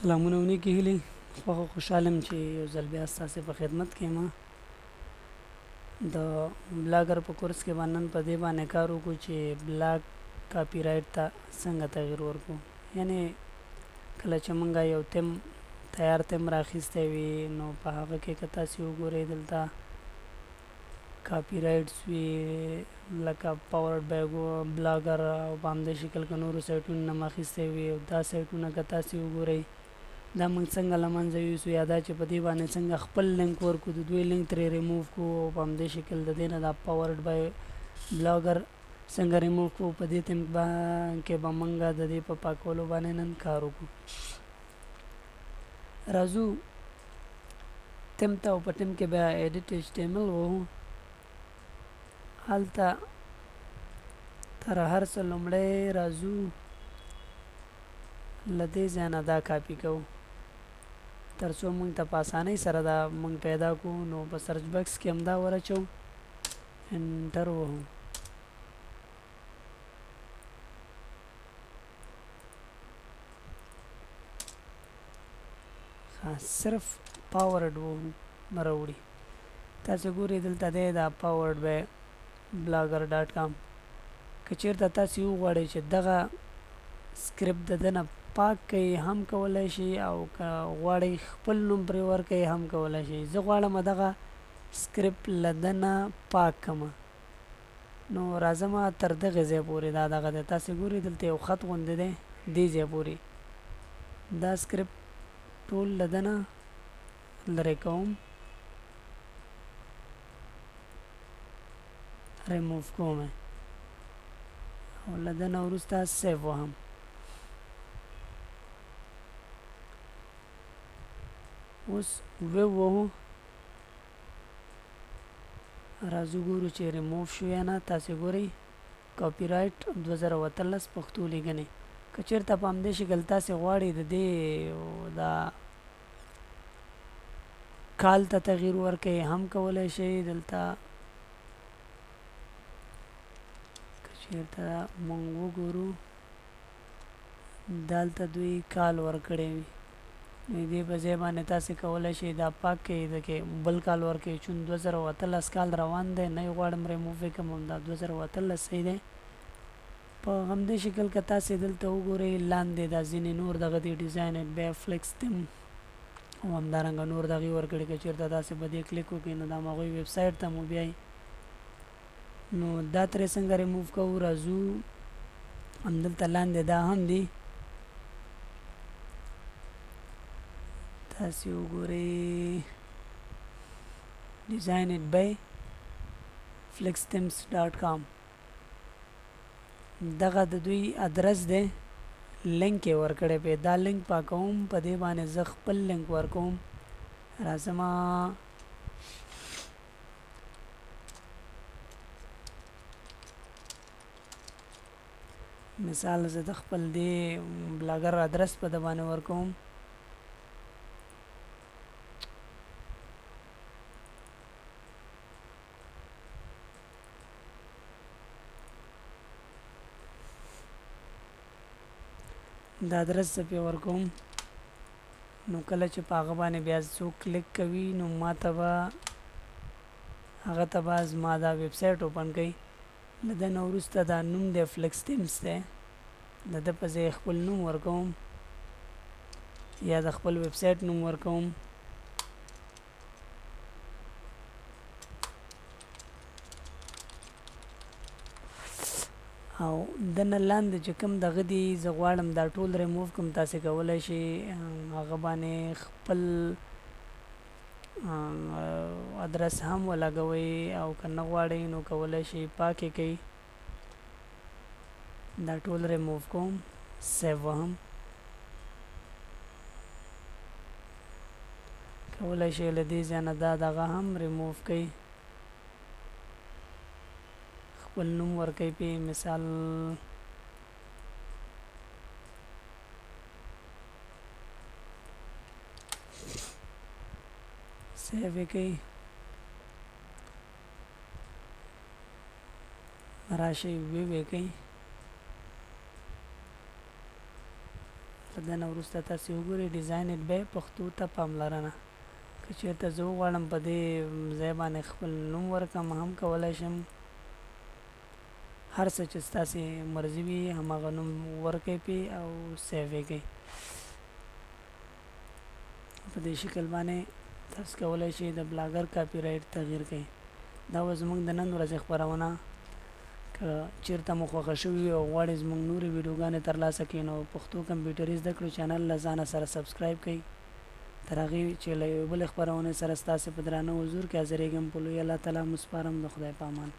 سلامونه ونیکې هیلې خوشحاله یم چې یو ځل بیا ستاسې په خدمت کې یم د بلاګر په کورس کې به نن په دې باندې کار وکړو چې بلاګ کاپي رایټ ته څنګه تغییر ورکړو یعنې کله چې موږ یو تیم تیار تیم راخیستی وي نو په هغه کې که تاسې وګورئ دلته کاپي رایټس وي لکه پاورډ بای بلاګر او په همدې شکل که نورو سایټونو نه مو اخیستی وي او دا سایټونه که تاسې وګورئ دا موږ څنګه له منځه یوسو یا دا چې په دې باندې څنګه خپل لینک ورکړو د دوی لینک ترې ریموو کړو او په همدې شکل د دې نه دا پاورډ بای بلاګر څنګه ریموو کړو په دې تیم کې به موږ د دې په پاکولو باندې نن کار وکړو راځو تیم ته او په تیم کې بیا ایډیټ HTML ووهو هلته تر هر څه لومړی راځو له دې ځای نه دا کاپي کوو تر څو موږ ته په اسانۍ سره دا موږ پیدا کړو نو په سرچ باکس کې همدا ورچو انټر ووهو صرف پاورډ ووهو راوړي تاسې ګورئ دلته دی دا پاورډ بای بلاګر.com که چېرته تاسې وغواړئ چې دغه سکرپټ د ده نه پاک کوئ هم کولی شئ او که غواړئ خپل نوم پرې ورکوئ هم کولی شئ زه غواړم دغه سکرپټ له ده نه پاک کړمه نو راځم تر دغې ځای پورې دا دغه دی تاسې ګورئ دلته یو خط غوندې دی دې ځای پورې دا سکرپټ ټول له ده نه لرې کوم ریموف کوم او له ده نه وروسته سیف وهم اوس ووهو راځو ګورو چې ریموف شو یا نه تاسې ګورئ کاپي رایټ 2013 پښتو لیکنې که چېرته په همدې شکل تاسې غواړئ د دې دا کال ته تغییر ورکوئ هم کولی شئ دلته که چېرته موږ وګورو دلته دوی کال ورکړی وي نو دې په ځای باندې تاسې کولی شئ دا پاک کړئ د کې بل کال ورکوئ چون 2013 کال روان دی نه یې غواړم ریموف یې کړم همدا 2013 صحیح دی په همدې شکل که تاسې دلته وګورئ لاندې دا ځینې نور دغه دي ډیزاین بیا فلیکس تیم او همدارنګه نور دغې ورکړي که چېرته تاسې په دې کلیک وکړئ نو دا هم هغوی ویب سایټ ته مو بیایي نو دا ترې څنګه ریموف کوو راځو همدلته لاندې دا هم دي تاسې وګورئ designed by flexteams.com دغه د دوی ادرس دی لینک یې ورکړی پی دا لینک پاکوم په دې باندې زه خپل لینک ورکوم راځم مثال زه د خپل دې بلاګر ادرس په د باندې ورکوم دا ادرس زه پې ورکوم نو کله چې په هغه باندې بیا څوک کلیک کوي نو ما ته به هغه ته به زما دا ویب سایټ اوپن کوي له ده نه وروسته دا نوم دی فلیکس ټیمز دی د ده په ځای خپل نوم ورکوم یا د خپل ویب سایټ نوم ورکوم او د نه لاندې چې کوم دغه دي زه غواړم دا ټول ریموف کوم تاسې کولی شئ هغه باندې خپل ادرس هم ولګوئ او که نه غواړئ نو کولی شئ پاک یې کوئ دا ټول ریموف کوم سیو وهم کولی شئ له دې ځای نه دا دغه هم ریموف کوئ خپل نوم ورکوئ پې مثال سیو یې کوئ راشئ ویو یې کوئ له دې نه وروسته تاسې وګورئ ډیزاین اټ بای پښتو ته پاملرنه. که چېرته زه وغواړم په دې ځای باندې خپل نوم ورکړم هم کولی شم. هر څه چې ستاسې مرضي وي هماغه نوم ورکئ پې او سیو یې کړئ. په دې شکل باندې تاسو کولی شئ د بلاګر کاپي رایټ تغییر کړئ. دا و زموږ د نن ورځې خپرونه. که چېرته مو خوښه شوې وي او غواړئ زموږ نورې ویډیوګانې ترلاسه کړئ نو پښتو کمپیوټري زده کړو چینل له ځانه سره سبسکرایب کړئ. تر هغې چې له یوې بلې خپرونې سره ستاسې په درانه حضور کې حاضرېږم په لوی الله تعالی مو سپارم. د خدای په امان.